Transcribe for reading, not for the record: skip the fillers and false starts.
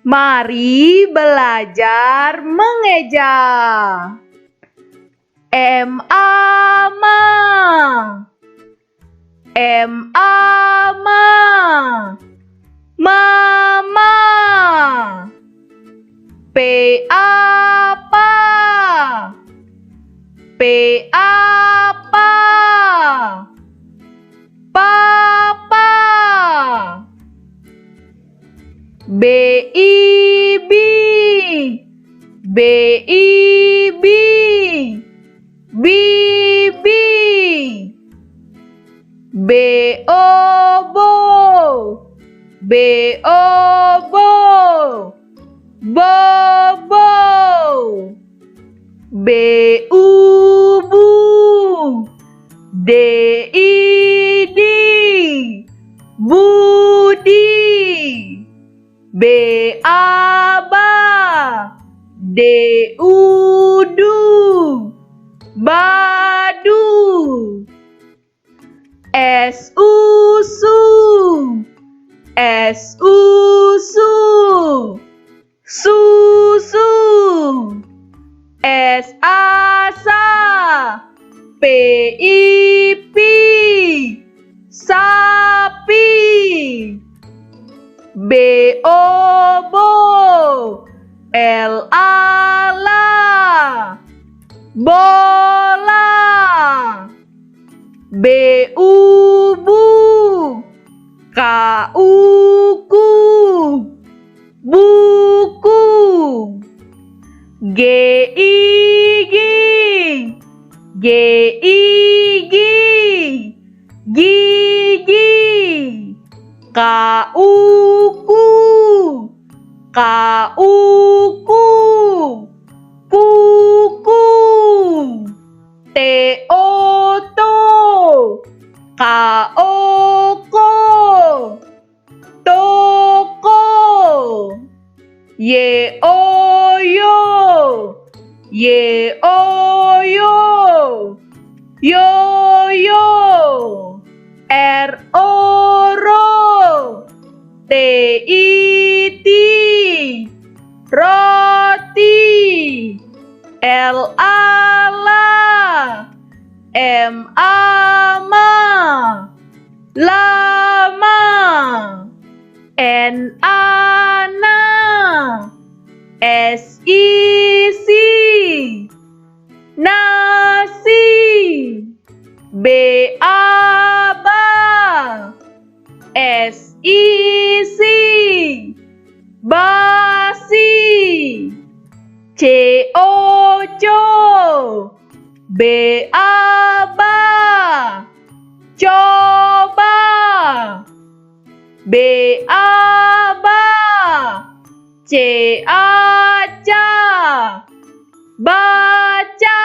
Mari belajar mengeja. Ma, ma. Ma. Mama. Pa. Pa. Papa. Baby. Baby. Bibi. Bobo. Bobo. Bobo. Ubu. Idi. Budi. Aba. Udu. Badu. Susu. Susu. Susu. Asa. Pip. Sapi. Bobo. Lala. Bola. Ubu. Uku. Buku. Gigi. Gigi. Uku. Uku. Kuku. Oto. Oko. Toko. Oyo. Oyo. Yoyo. Oro. Iti. Roti. Lala. Ama. Lama. Ana. Sisi. Nasi. Aba. Sisi. Basi. Ojo. Aba. Coba. Aba. Aca. Baca.